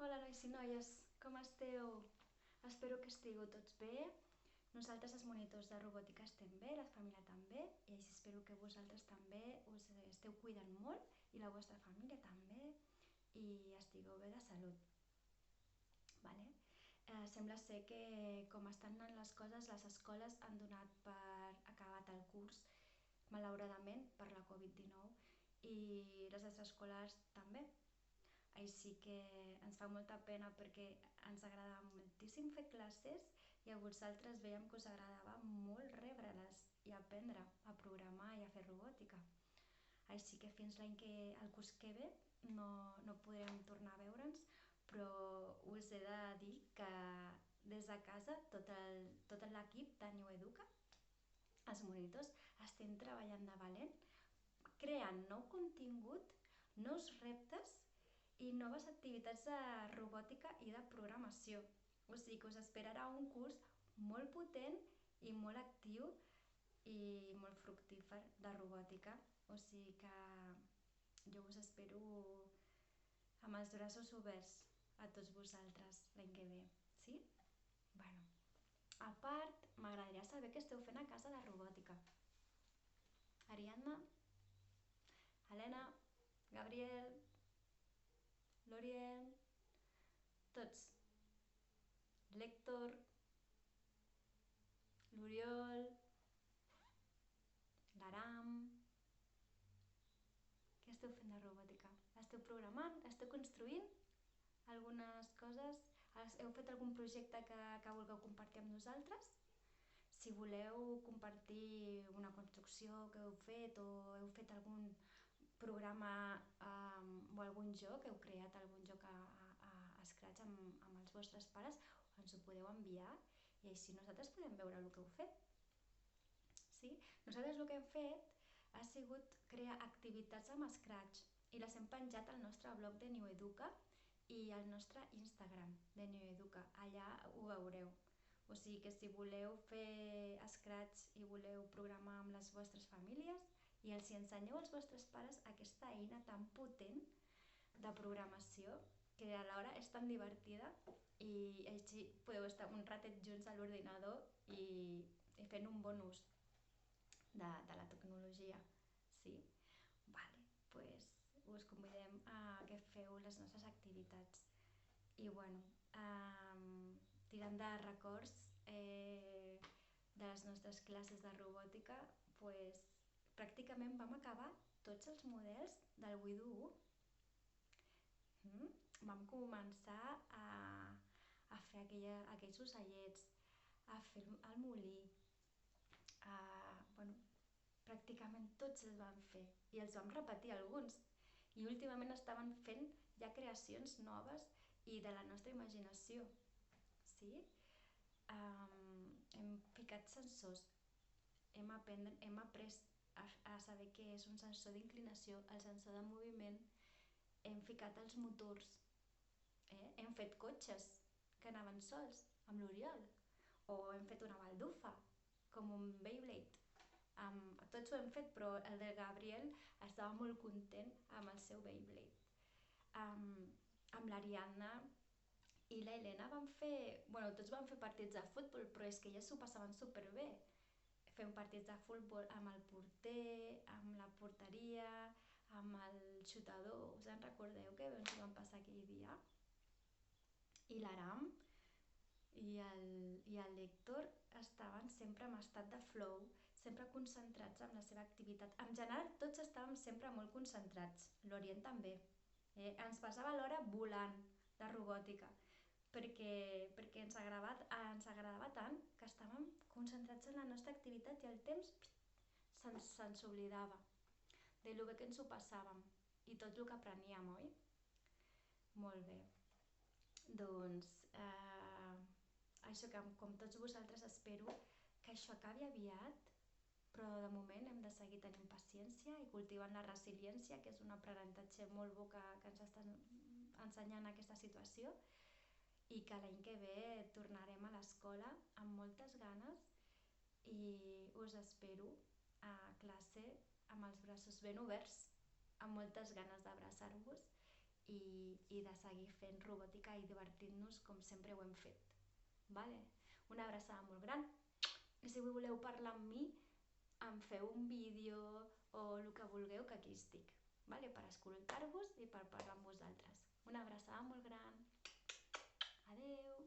Hola nois i noies, com esteu? Espero que estigueu tots bé. Nosaltres els monitors de robòtica estem bé, la família també, i així espero que vosaltres també us esteu cuidant molt i la vostra família també i estigueu bé de salut. Vale? Sembla ser que com estan anant les escoles han donat per acabat el curs, malauradament, per la Covid-19 i les extraescolars també. Així que ens fa molta pena perquè ens agradava moltíssim fer classes i a vosaltres veiem que us agradava molt rebre-les i aprendre a programar i a fer robòtica. Així que fins el curs que ve no podrem tornar a veure'ns, però us he de dir que des de casa tot l'equip de New Educa, els monitors, estem treballant de valent, creant nou contingut, nous reptes i noves activitats de robòtica i de programació. O sigui que us esperarà un curs molt potent i molt actiu i molt fructífer de robòtica. O sigui que jo us espero amb els braços oberts a tots vosaltres l'any que ve. Sí? Bueno, a part, m'agradaria saber què esteu fent a casa de robòtica. Ariadna, Helena, Gabriel, L'Oriel, tots. L'Hèctor, l'Oriol, l'Aram. Què esteu fent de robòtica? Esteu programant? Esteu construint algunes coses? Heu fet algun projecte que vulgueu compartir amb nosaltres? Si voleu compartir una construcció que heu fet o heu fet algun programa o algun joc, heu creat algun joc a Scratch amb els vostres pares, ens ho podeu enviar i així nosaltres podem veure el que heu fet. Sí? Nosaltres el que hem fet ha sigut crear activitats amb Scratch i les hem penjat al nostre blog de New Educa i al nostre Instagram de New Educa. Allà ho veureu. O sigui que si voleu fer Scratch i voleu programar amb les vostres famílies i els ensenyeu als vostres pares aquesta eina tan potent de programació que alhora és tan divertida i així podeu estar un ratet junts a l'ordinador i fent un bon ús de la tecnologia. Sí? Vale, pues us convidem a que feu les nostres activitats. I bueno, tirant de records de les nostres classes de robòtica, pues, pràcticament vam acabar tots els models del Widow 1. Vam començar a fer aquells ocellets, a fer el molí, bueno, pràcticament tots els vam fer i els vam repetir alguns. I últimament estaven fent ja creacions noves i de la nostra imaginació. Sí? Hem ficat sensors, hem après a saber què és un sensor d'inclinació, el sensor de moviment, hem ficat els motors, hem fet cotxes que anaven sols amb l'Oriol, o hem fet una baldufa com un Beyblade. Tots ho hem fet, però el de Gabriel estava molt content amb el seu Beyblade. Amb l'Ariadna i la Helena tots van fer partits de futbol, però és que elles s'ho passaven superbé. Fem partits de futbol amb el porter, amb la porteria, amb el xutador. Us en recordeu que ens ho vam passar aquell dia? I l'Aram i l'Hèctor estaven sempre en estat de flow, sempre concentrats en la seva activitat. En general, tots estàvem sempre molt concentrats. L'Orient també. Ens passava l'hora volant de robòtica, perquè ens agradava tant que estàvem concentrats en la nostra activitat i el temps se'ns oblidava de lo bé que ens ho passàvem i tot el que apreníem, oi? Molt bé. Doncs això, que com tots vosaltres espero que això acabi aviat, però de moment hem de seguir tenint paciència i cultivant la resiliència, que és un aprenentatge molt bo que ens està ensenyant aquesta situació, i que l'any que ve tornarem a l'escola amb moltes ganes i us espero a classe amb els braços ben oberts, amb moltes ganes d'abraçar-vos i de seguir fent robòtica i divertint-nos com sempre ho hem fet. Vale? Una abraçada molt gran. I si voleu parlar amb mi, em feu un vídeo o el que vulgueu, que aquí estic. Vale? Per escoltar-vos i per parlar amb vosaltres. Una abraçada molt gran. Adeu!